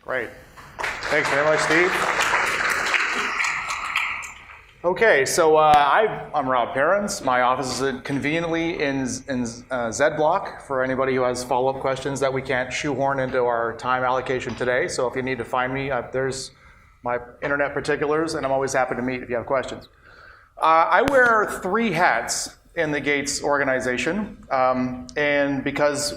Great. Thanks very much, Steve. Okay, so I'm Rob Perrons. My office is conveniently in Z Block for anybody who has follow-up questions that we can't shoehorn into our time allocation today. So if you need to find me, there's my internet particulars, and I'm always happy to meet if you have questions. I wear 3 hats in the Gates organization, and because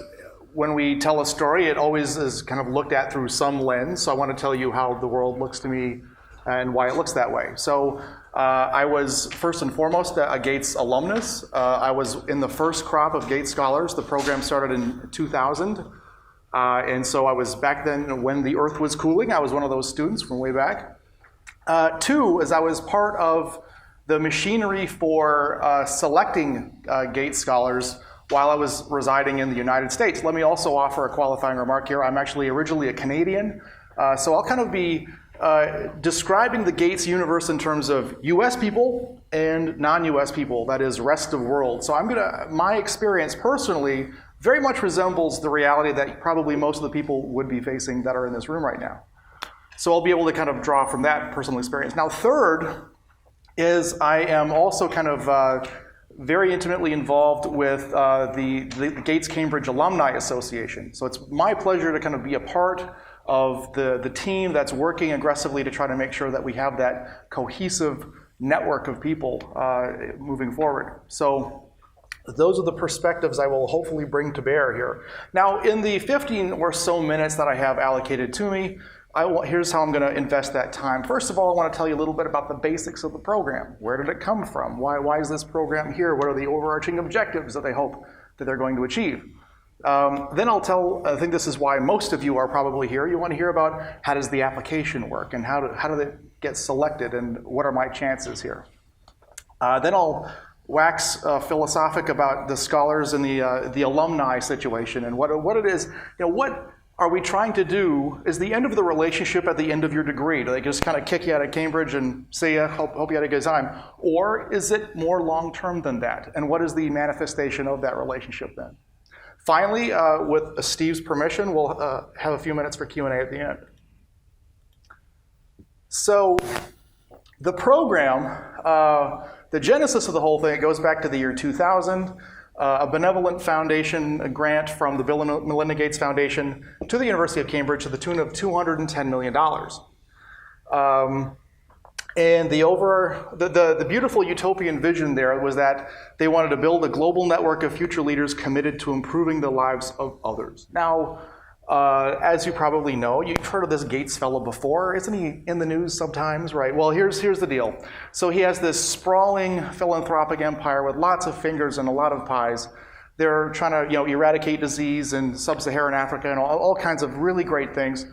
when we tell a story, it always is kind of looked at through some lens. So I want to tell you how the world looks to me and why it looks that way. So I was first and foremost a Gates alumnus. I was in the first crop of Gates scholars. The program started in 2000. And so I was back then when the earth was cooling. I was one of those students from way back. 2 is I was part of the machinery for selecting Gates scholars while I was residing in the United States. Let me also offer a qualifying remark here. I'm actually originally a Canadian, so I'll kind of be describing the Gates universe in terms of US people and non-US people, that is rest of world. So my experience personally very much resembles the reality that probably most of the people would be facing that are in this room right now. So I'll be able to kind of draw from that personal experience. Now, third is I am also kind of very intimately involved with the Gates Cambridge Alumni Association. So it's my pleasure to kind of be a part of the team that's working aggressively to try to make sure that we have that cohesive network of people moving forward. So those are the perspectives I will hopefully bring to bear here. Now, in the 15 or so minutes that I have allocated to me, here's how I'm going to invest that time. First of all, I want to tell you a little bit about the basics of the program. Where did it come from? Why is this program here? What are the overarching objectives that they hope that they're going to achieve? Then I think this is why most of you are probably here. You want to hear about how does the application work and how do they get selected and what are my chances here. Then I'll wax philosophic about the scholars and the alumni situation and what it is, what are we trying to do? Is the end of the relationship at the end of your degree? Do they just kind of kick you out of Cambridge and see ya, hope you had a good time? Or is it more long-term than that? And what is the manifestation of that relationship then? Finally, with Steve's permission, we'll have a few minutes for Q&A at the end. So the program, the genesis of the whole thing, it goes back to the year 2000. A benevolent foundation grant from the Bill and Melinda Gates Foundation to the University of Cambridge to the tune of $210 million. And the beautiful utopian vision there was that they wanted to build a global network of future leaders committed to improving the lives of others. Now, as you probably know, you've heard of this Gates fellow before. Isn't he in the news sometimes, right? Well, here's the deal. So he has this sprawling philanthropic empire with lots of fingers and a lot of pies. They're trying to eradicate disease in sub-Saharan Africa and all kinds of really great things.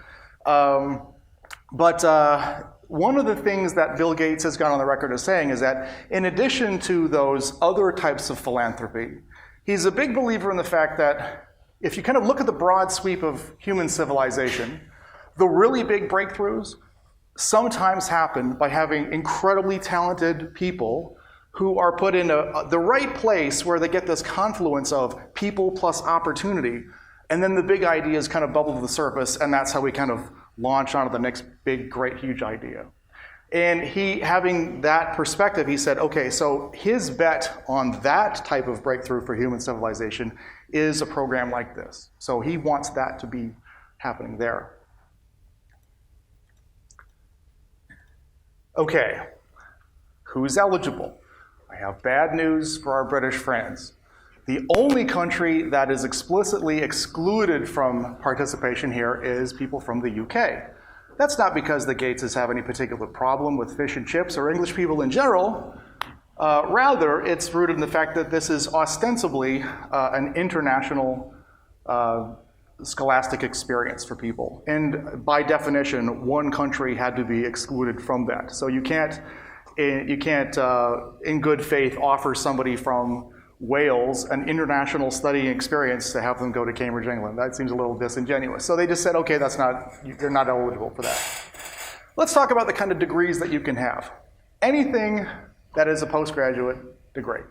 But one of the things that Bill Gates has gone on the record as saying is that in addition to those other types of philanthropy, he's a big believer in the fact that if you kind of look at the broad sweep of human civilization, the really big breakthroughs sometimes happen by having incredibly talented people who are put in the right place where they get this confluence of people plus opportunity, and then the big ideas kind of bubble to the surface, and that's how we kind of launch onto the next big, great, huge idea. And having that perspective, he said, okay, so his bet on that type of breakthrough for human civilization is a program like this. So he wants that to be happening there. Okay, who's eligible? I have bad news for our British friends. The only country that is explicitly excluded from participation here is people from the UK. That's not because the Gateses have any particular problem with fish and chips or English people in general. Rather, it's rooted in the fact that this is ostensibly an international scholastic experience for people. And by definition, one country had to be excluded from that. So you can't in good faith, offer somebody from Wales an international studying experience to have them go to Cambridge, England. That seems a little disingenuous. So they just said, okay, you're not eligible for that. Let's talk about the kind of degrees that you can have. Anything that is a postgraduate degree.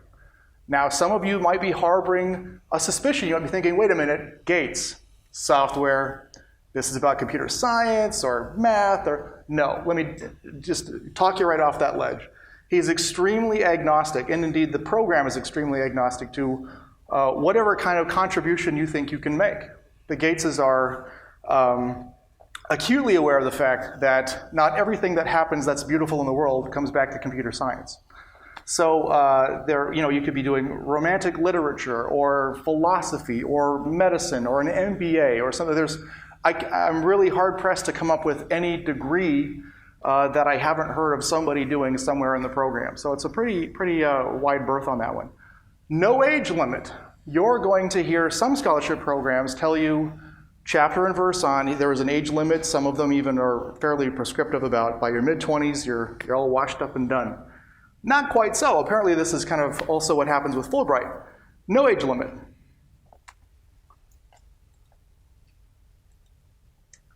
Now, some of you might be harboring a suspicion. You might be thinking, wait a minute, Gates, software, this is about computer science or math or, no, let me just talk you right off that ledge. He's extremely agnostic, and indeed the program is extremely agnostic to whatever kind of contribution you think you can make. The Gateses are acutely aware of the fact that not everything that happens that's beautiful in the world comes back to computer science. So you could be doing romantic literature or philosophy or medicine or an MBA or something. I'm really hard pressed to come up with any degree that I haven't heard of somebody doing somewhere in the program. So it's a pretty wide berth on that one. No age limit. You're going to hear some scholarship programs tell you chapter and verse on, there is an age limit. Some of them even are fairly prescriptive about by your mid-20s, you're all washed up and done. Not quite so. Apparently this is kind of also what happens with Fulbright. No age limit.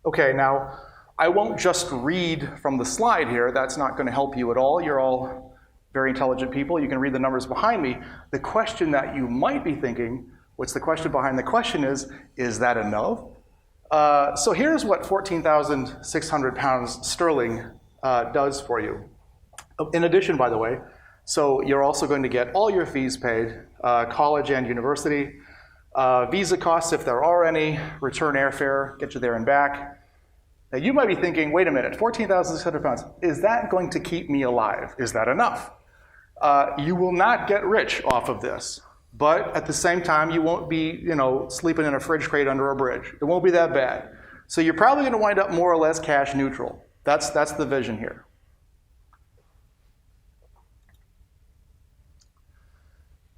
Okay, now I won't just read from the slide here. That's not going to help you at all. You're all very intelligent people. You can read the numbers behind me. The question that you might be thinking, what's the question behind the question is that enough? So here's what 14,600 pounds sterling does for you. In addition, by the way, so you're also going to get all your fees paid, college and university, visa costs if there are any, return airfare, get you there and back. Now you might be thinking, wait a minute, 14,600 pounds, is that going to keep me alive? Is that enough? You will not get rich off of this, but at the same time, you won't be, sleeping in a fridge crate under a bridge. It won't be that bad. So you're probably going to wind up more or less cash neutral. That's the vision here.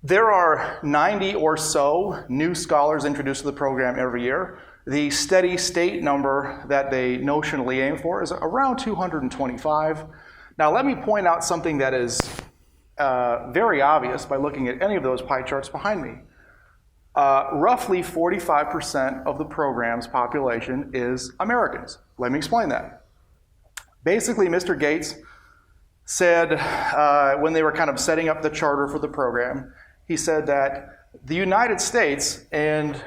There are 90 or so new scholars introduced to the program every year. The steady state number that they notionally aim for is around 225. Now let me point out something that is very obvious by looking at any of those pie charts behind me. Roughly 45% of the program's population is Americans. Let me explain that. Basically, Mr. Gates said when they were kind of setting up the charter for the program, he said that the United States, and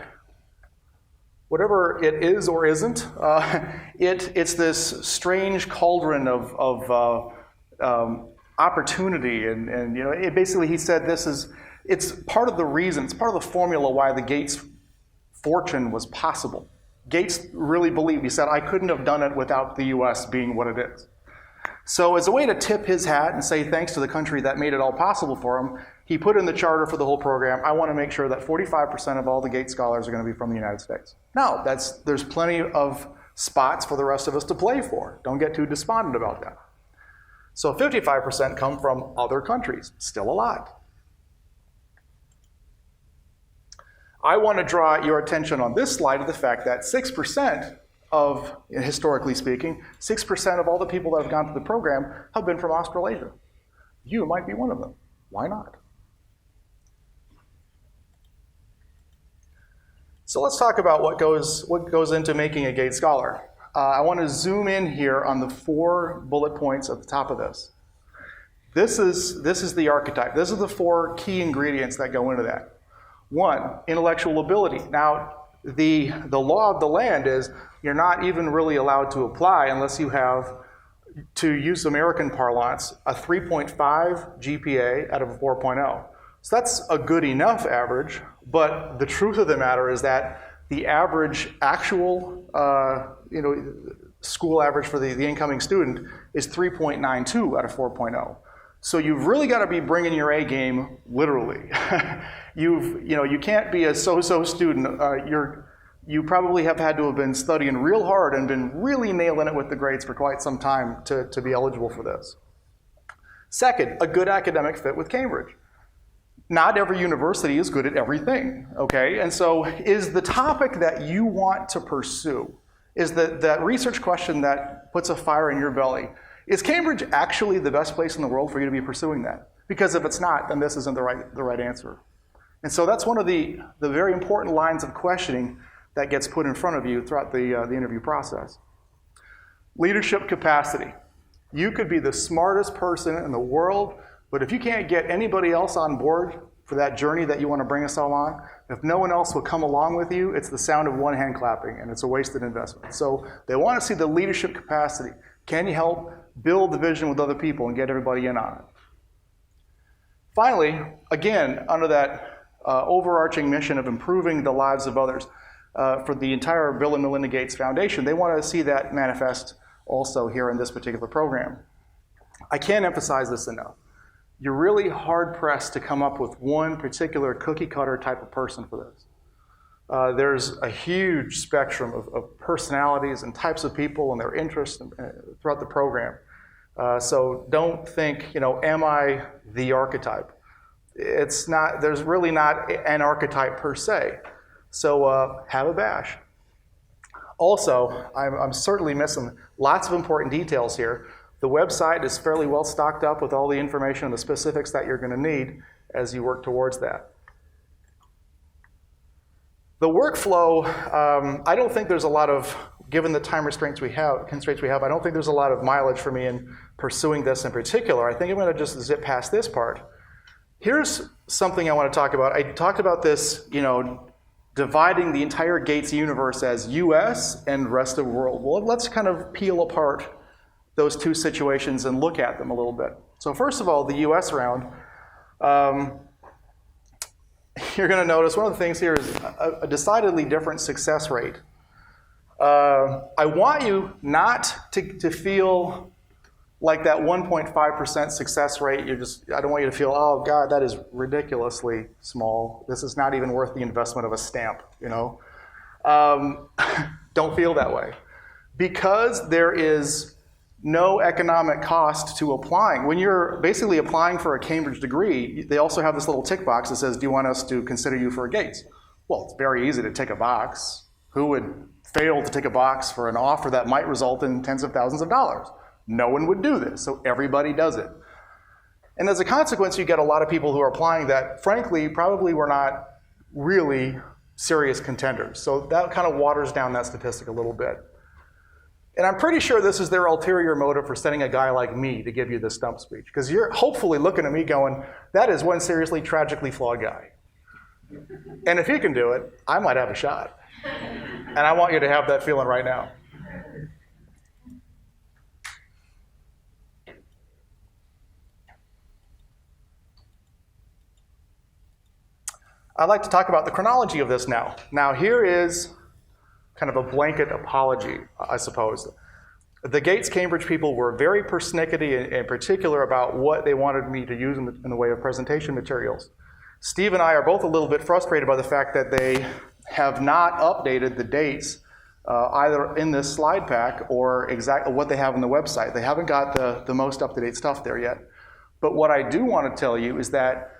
whatever it is or isn't, it's this strange cauldron of opportunity, and basically he said it's part of the reason, it's part of the formula why the Gates fortune was possible. Gates really believed, he said, I couldn't have done it without the US being what it is. So as a way to tip his hat and say thanks to the country that made it all possible for him, he put in the charter for the whole program, I want to make sure that 45% of all the Gates scholars are going to be from the United States. Now, there's plenty of spots for the rest of us to play for. Don't get too despondent about that. So 55% come from other countries, still a lot. I want to draw your attention on this slide to the fact that 6% of, historically speaking, 6% of all the people that have gone through the program have been from Australasia. You might be one of them. Why not? So let's talk about what goes into making a Gates Scholar. I want to zoom in here on the 4 bullet points at the top of this. This is the archetype. This is the 4 key ingredients that go into that. 1, intellectual ability. Now, the law of the land is you're not even really allowed to apply unless you have, to use American parlance, a 3.5 GPA out of a 4.0. So that's a good enough average, but the truth of the matter is that the average actual school average for the incoming student is 3.92 out of 4.0. So you've really got to be bringing your A game literally. You can't be a so-so student. You probably have had to have been studying real hard and been really nailing it with the grades for quite some time to be eligible for this. Second, a good academic fit with Cambridge. Not every university is good at everything, okay? And so is the topic that you want to pursue, is that research question that puts a fire in your belly, is Cambridge actually the best place in the world for you to be pursuing that? Because if it's not, then this isn't the right answer. And so that's one of the very important lines of questioning that gets put in front of you throughout the interview process. Leadership capacity. You could be the smartest person in the world, but if you can't get anybody else on board for that journey that you want to bring us all on. If no one else will come along with you, it's the sound of one hand clapping, and it's a wasted investment. So they want to see the leadership capacity. Can you help build the vision with other people and get everybody in on it? Finally, again, under that overarching mission of improving the lives of others, for the entire Bill and Melinda Gates Foundation, they want to see that manifest also here in this particular program. I can't emphasize this enough. You're really hard-pressed to come up with one particular cookie-cutter type of person for this. There's a huge spectrum of personalities and types of people and their interests throughout the program. So don't think, am I the archetype? It's not, there's really not an archetype per se. So have a bash. Also, I'm certainly missing lots of important details here. The website is fairly well stocked up with all the information and the specifics that you're going to need as you work towards that. The workflow, I don't think there's a lot of, given the time constraints we have, I don't think there's a lot of mileage for me in pursuing this in particular. I think I'm going to just zip past this part. Here's something I want to talk about. I talked about this, dividing the entire Gates universe as US and rest of the world. Well, let's kind of peel apart those two situations and look at them a little bit. So first of all, the US round, you're going to notice one of the things here is a decidedly different success rate. I want you not to feel like that 1.5% success rate. I don't want you to feel, oh God, that is ridiculously small. This is not even worth the investment of a stamp, Don't feel that way. Because there is no economic cost to applying. When you're basically applying for a Cambridge degree, they also have this little tick box that says, do you want us to consider you for a Gates? Well, it's very easy to tick a box. Who would fail to tick a box for an offer that might result in tens of thousands of dollars? No one would do this, so everybody does it. And as a consequence, you get a lot of people who are applying that, frankly, probably were not really serious contenders. So that kind of waters down that statistic a little bit. And I'm pretty sure this is their ulterior motive for sending a guy like me to give you this stump speech, because you're hopefully looking at me going, that is one seriously, tragically flawed guy. And if he can do it, I might have a shot. And I want you to have that feeling right now. I'd like to talk about the chronology of this now. Now here is kind of a blanket apology, I suppose. The Gates-Cambridge people were very persnickety in particular about what they wanted me to use in the way of presentation materials. Steve and I are both a little bit frustrated by the fact that they have not updated the dates either in this slide pack or exactly what they have on the website. They haven't got the most up-to-date stuff there yet. But what I do want to tell you is that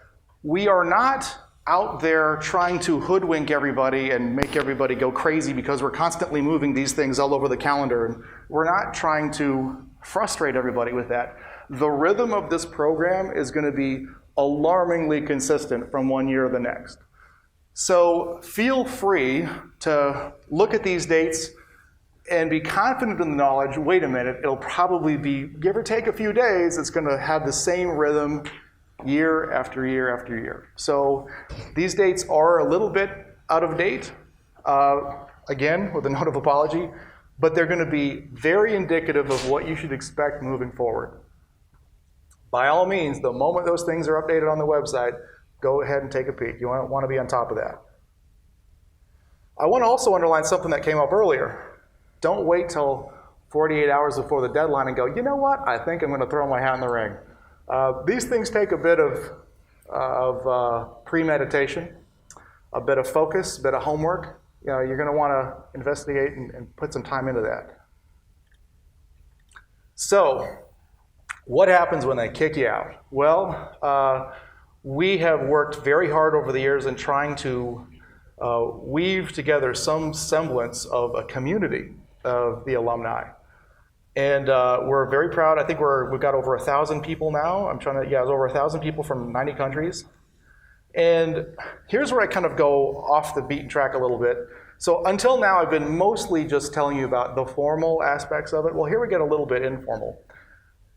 we are not out there trying to hoodwink everybody and make everybody go crazy because we're constantly moving these things all over the calendar. And we're not trying to frustrate everybody with that. The rhythm of this program is going to be alarmingly consistent from one year to the next. So feel free to look at these dates and be confident in the knowledge, wait a minute, it'll probably be, give or take a few days, it's going to have the same rhythm year after year after year. So these dates are a little bit out of date, again, with a note of apology, but they're going to be very indicative of what you should expect moving forward. By all means, the moment those things are updated on the website, go ahead and take a peek. You want to be on top of that. I want to also underline something that came up earlier. Don't wait till 48 hours before the deadline and go, you know what, I think I'm going to throw my hat in the ring. These things take a bit of premeditation, a bit of focus, a bit of homework. You're going to want to investigate and put some time into that. So, what happens when they kick you out? Well, we have worked very hard over the years in trying to weave together some semblance of a community of the alumni. And we're very proud. I think we've got over 1,000 people now. It's over 1,000 people from 90 countries. And here's where I kind of go off the beaten track a little bit. So until now, I've been mostly just telling you about the formal aspects of it. Well, here we get a little bit informal.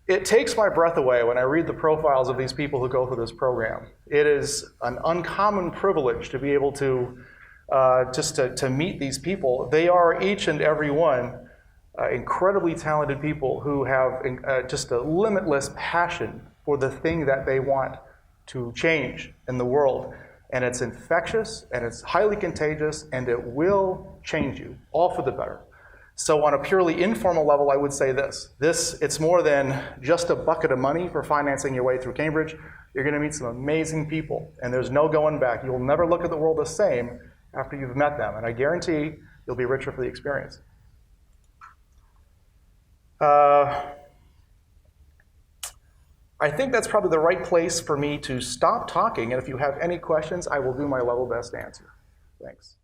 It takes my breath away when I read the profiles of these people who go through this program. It is an uncommon privilege to be able to to meet these people. They are each and every one incredibly talented people who have just a limitless passion for the thing that they want to change in the world. And it's infectious, and it's highly contagious, and it will change you, all for the better. So on a purely informal level, I would say this. It's more than just a bucket of money for financing your way through Cambridge. You're going to meet some amazing people, and there's no going back. You'll never look at the world the same after you've met them, and I guarantee you'll be richer for the experience. I think that's probably the right place for me to stop talking, and if you have any questions, I will do my level best to answer. Thanks.